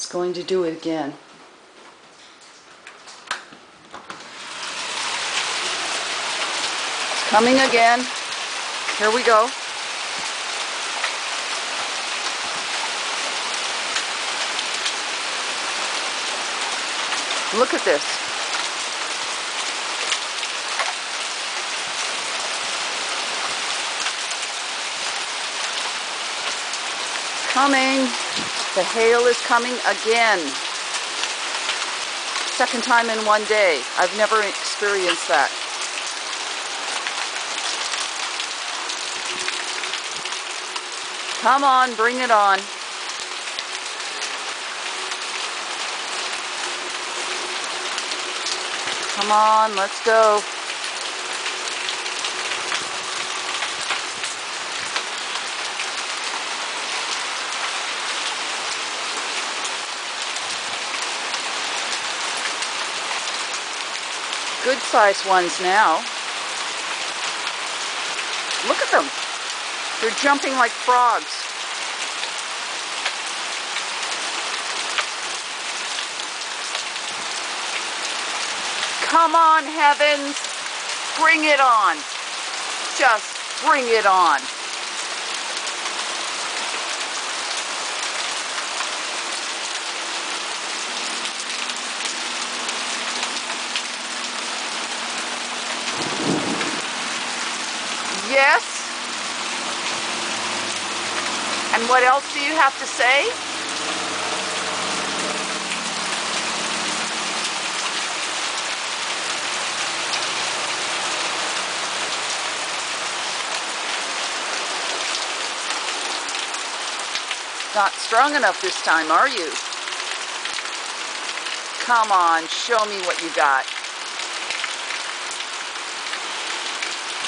It's going to do it again. It's coming again. Here we go. Look at this. Coming. The hail is coming again. Second time in one day. I've never experienced that. Come on, bring it on. Come on, let's go. Good sized ones now. Look at them. They're jumping like frogs. Come on, heavens. Bring it on. Just bring it on. Yes. And what else do you have to say? Not strong enough this time, are you? Come on, show me what you got.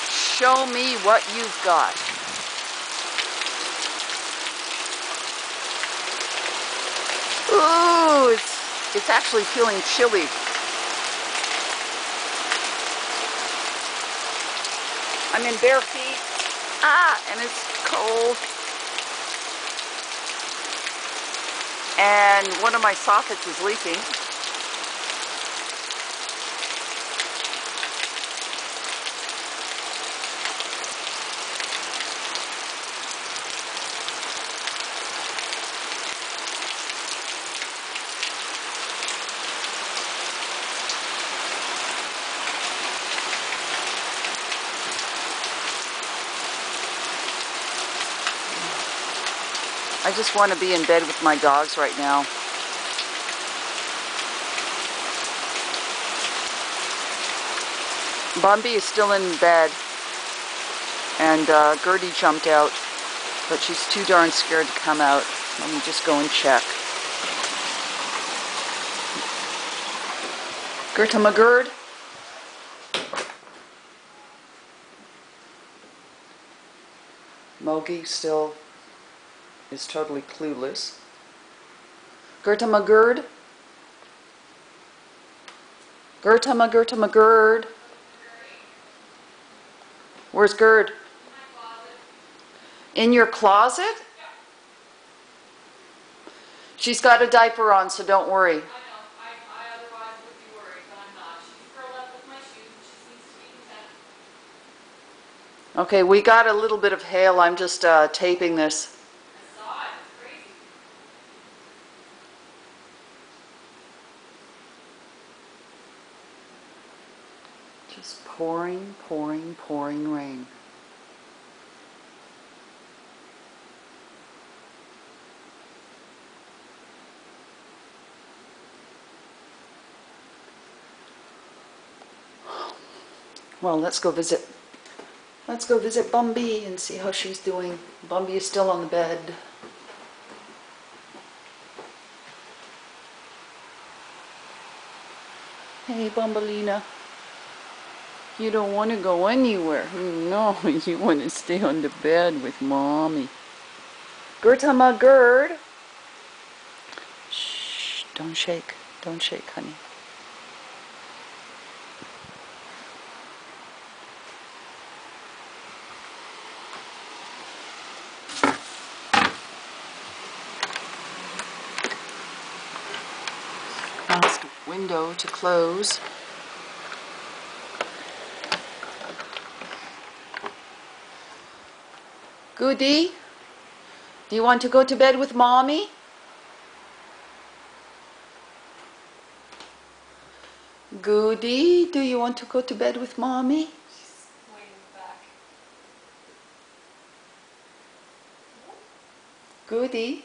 Show me what you've got. Ooh, it's actually feeling chilly. I'm in bare feet. And it's cold. And one of my soffits is leaking. I just want to be in bed with my dogs right now. Bambi is still in bed, and Gertie jumped out, but she's too darn scared to come out. Let me just go and check. Gerta McGird? Mogi still is totally clueless. Gerta McGird? Gerta McGird? Where's Gerd? In your closet? Yeah. She's got a diaper on, so don't worry. I know. I otherwise would be worried, but I'm not. She's curled up with my shoes and she needs to be content. Okay, we got a little bit of hail. I'm just taping this. I saw it. It's crazy. Just pouring, pouring, pouring rain. Well, let's go visit Bambi and see how she's doing. Bambi is still on the bed. Hey, Bambalina. You don't want to go anywhere. No, you want to stay on the bed with Mommy. Gerta McGird. Shh, don't shake. Don't shake, honey. window to close. Goody, do you want to go to bed with Mommy? Goody, do you want to go to bed with Mommy? She's waiting back. Goody,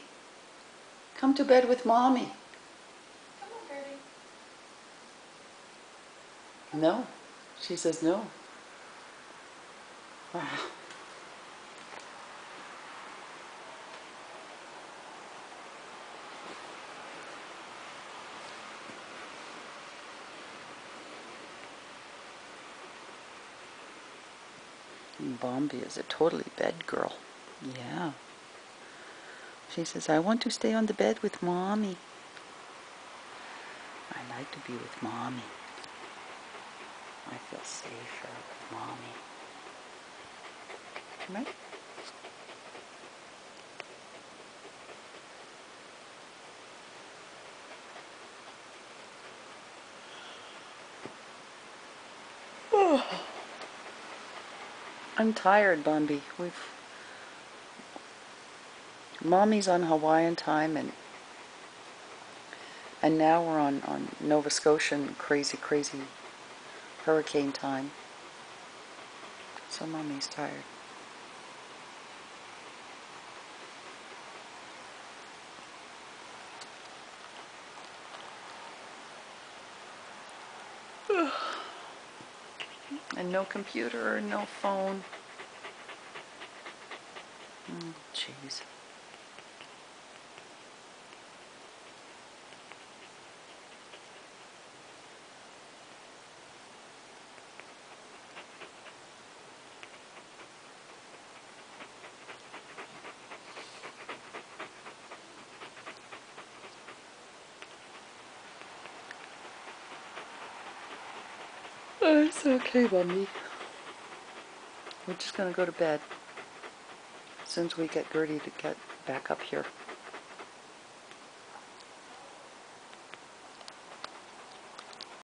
come to bed with Mommy. Come on, Gertie. No, she says no. Ah. Bombi is a totally bed girl. Yeah. She says, I want to stay on the bed with Mommy. I like to be with Mommy. I feel safer with Mommy. Come on. I'm tired, Bombi. Mommy's on Hawaiian time, and now we're on Nova Scotian crazy hurricane time. So Mommy's tired. And no computer, no phone. Jeez. Oh, it's okay, Bombi. We're just gonna go to bed as soon as we get Gertie to get back up here.